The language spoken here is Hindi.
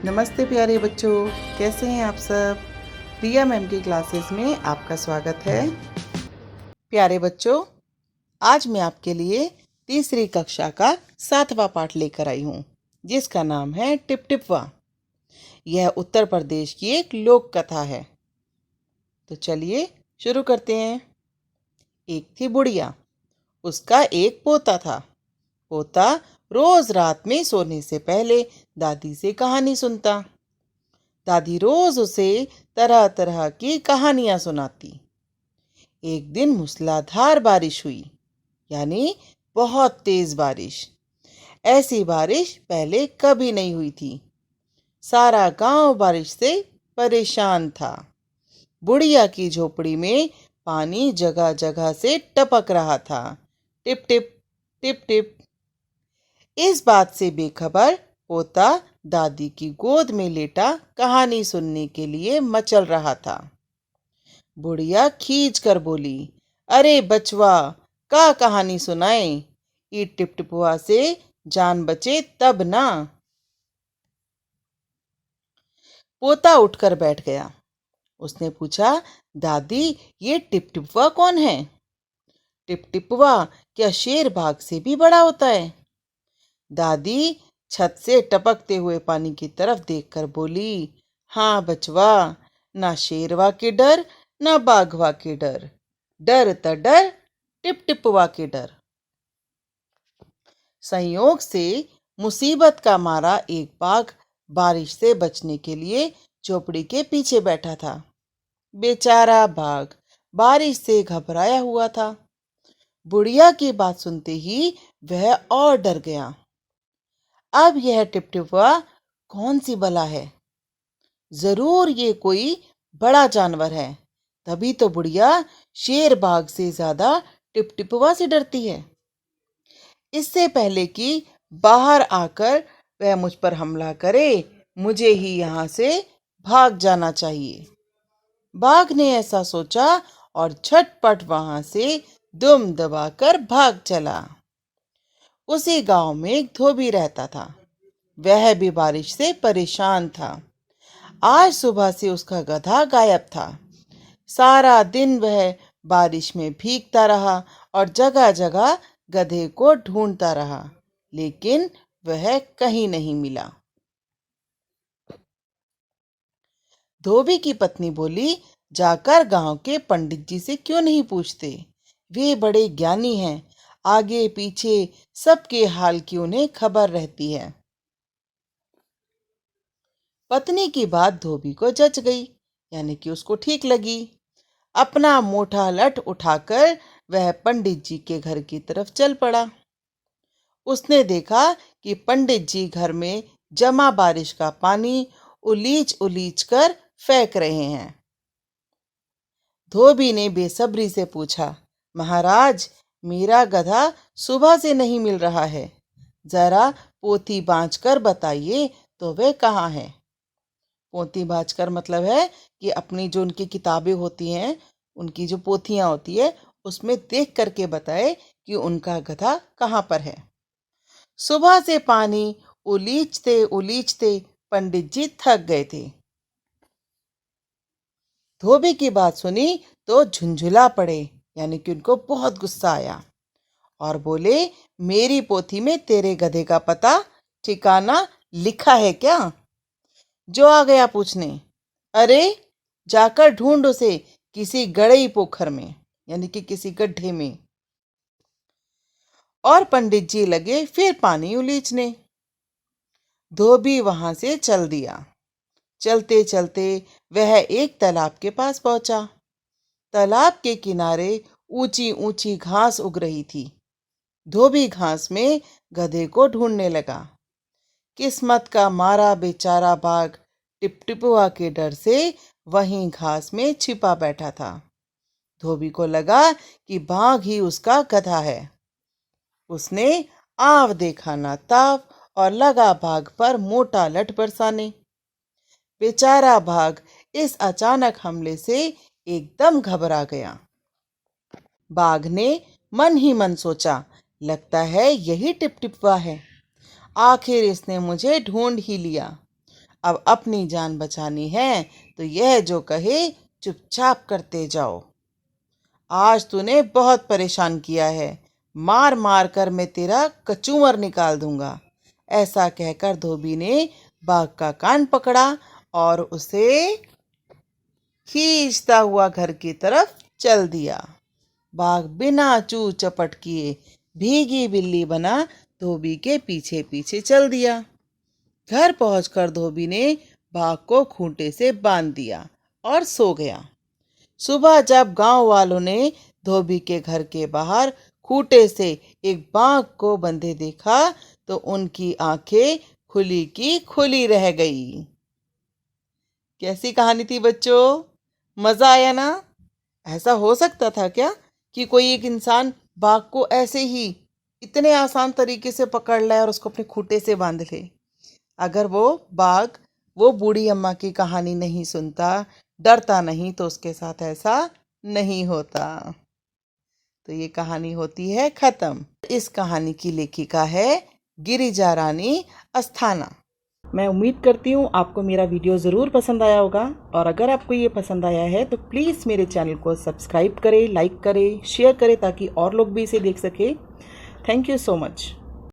नमस्ते प्यारे बच्चों, कैसे हैं आप सब। प्रिया मैम की क्लासेस में आपका स्वागत है। प्यारे बच्चों, आज मैं आपके लिए तीसरी कक्षा का 7वां पाठ लेकर आई हूँ, जिसका नाम है टिप टिपवा। यह उत्तर प्रदेश की एक लोक कथा है। तो चलिए शुरू करते हैं। एक थी बुढ़िया, उसका एक पोता था। पोता रोज रात में सोने से पहले दादी से कहानी सुनता। दादी रोज उसे तरह तरह की कहानियां सुनाती। एक दिन मूसलाधार बारिश हुई, यानी बहुत तेज बारिश। ऐसी बारिश पहले कभी नहीं हुई थी। सारा गांव बारिश से परेशान था। बुढ़िया की झोपड़ी में पानी जगह जगह से टपक रहा था। Tip tip tip tip. इस बात से बेखबर पोता दादी की गोद में लेटा कहानी सुनने के लिए मचल रहा था। बुढ़िया खींच कर बोली, अरे बचवा, का कहानी सुनाए। ई टिपटिपुआ से जान बचे तब ना। पोता उठकर बैठ गया। उसने पूछा, दादी, ये टिपटिपुआ कौन है। टिपटिपुआ क्या शेर बाघ से भी बड़ा होता है। दादी छत से टपकते हुए पानी की तरफ देखकर बोली, हाँ बचवा, ना शेरवा के डर ना बाघवा के डर, डर त डर टिपटिपवा के डर। संयोग से मुसीबत का मारा एक बाघ बारिश से बचने के लिए झोपड़ी के पीछे बैठा था। बेचारा बाघ बारिश से घबराया हुआ था। बुढ़िया की बात सुनते ही वह और डर गया। अब यह टिपटिपवा कौन सी बला है। जरूर ये कोई बड़ा जानवर है, तभी तो बुढ़िया शेर बाघ से ज्यादा टिपटिपवा से डरती है। इससे पहले कि बाहर आकर वह मुझ पर हमला करे, मुझे ही यहाँ से भाग जाना चाहिए। बाघ ने ऐसा सोचा और झटपट वहां से दुम दबाकर भाग चला। उसी गांव में एक धोबी रहता था। वह भी बारिश से परेशान था। आज सुबह से उसका गधा गायब था। सारा दिन वह बारिश में भीगता रहा और जगह जगह गधे को ढूंढता रहा, लेकिन वह कहीं नहीं मिला। धोबी की पत्नी बोली, जाकर गांव के पंडित जी से क्यों नहीं पूछते। वे बड़े ज्ञानी हैं, आगे पीछे सबके हाल की उन्हें खबर रहती है। पत्नी की बात धोबी को जच गई, यानी कि उसको ठीक लगी। अपना मोटा लठ उठाकर वह पंडित जी के घर की तरफ चल पड़ा। उसने देखा कि पंडित जी घर में जमा बारिश का पानी उलीच उलीच कर फेंक रहे हैं। धोबी ने बेसब्री से पूछा, महाराज, मेरा गधा सुबह से नहीं मिल रहा है। जरा पोथी बाँच कर बताइए तो वह कहाँ है। पोथी बाँच कर मतलब है कि अपनी जो उनकी किताबें होती हैं, उनकी जो पोथियां होती है, उसमें देख करके बताए कि उनका गधा कहाँ पर है। सुबह से पानी उलीचते उलीचते पंडित जी थक गए थे। धोबी की बात सुनी तो झुंझुला पड़े, यानी कि उनको बहुत गुस्सा आया और बोले, मेरी पोथी में तेरे गधे का पता ठिकाना लिखा है क्या। जो आ गया पूछने, अरे जाकर ढूंढ उसे किसी गड़ई पोखर में, यानी कि किसी गड्ढे में। और पंडित जी लगे फिर पानी उलीचने। धोबी वहां से चल दिया। चलते चलते वह एक तालाब के पास पहुंचा। तालाब के किनारे ऊंची ऊंची घास उग रही थी। धोबी घास में गधे को ढूंढने लगा। किस्मत का मारा बेचारा बाघ टिपटिपुआ के डर से वहीं घास में छिपा बैठा था। धोबी को लगा कि बाघ ही उसका गधा है। उसने आव देखा ना ताव और लगा बाघ पर मोटा लठ बरसाने। बेचारा बाघ इस अचानक हमले से एकदम घबरा गया। बाघ ने मन ही मन सोचा, लगता है यही टिपटिपवा है। आखिर इसने मुझे ढूंढ ही लिया। अब अपनी जान बचानी है तो यह जो कहे चुपचाप करते जाओ। आज तूने बहुत परेशान किया है, मार मार कर मैं तेरा कचूमर निकाल दूंगा। ऐसा कहकर धोबी ने बाघ का कान पकड़ा और उसे खींचता हुआ घर की तरफ चल दिया। बाघ बिना चू चपट किए भीगी बिल्ली बना धोबी के पीछे पीछे चल दिया। घर पहुंचकर धोबी ने बाघ को खूंटे से बांध दिया और सो गया। सुबह जब गांव वालों ने धोबी के घर के बाहर खूंटे से एक बाघ को बंधे देखा तो उनकी आंखें खुली की खुली रह गई। कैसी कहानी थी बच्चों? मजा आया ना? ऐसा हो सकता था क्या कि कोई एक इंसान बाघ को ऐसे ही इतने आसान तरीके से पकड़ लाए और उसको अपने खूंटे से बांध ले? अगर वो बाघ वो बूढ़ी अम्मा की कहानी नहीं सुनता, डरता नहीं, तो उसके साथ ऐसा नहीं होता। तो ये कहानी होती है खत्म। इस कहानी की लेखिका है गिरिजा रानी अस्थाना। मैं उम्मीद करती हूँ आपको मेरा वीडियो ज़रूर पसंद आया होगा, और अगर आपको ये पसंद आया है तो प्लीज़ मेरे चैनल को सब्सक्राइब करें, लाइक करें, शेयर करें ताकि और लोग भी इसे देख सकें। Thank you so much.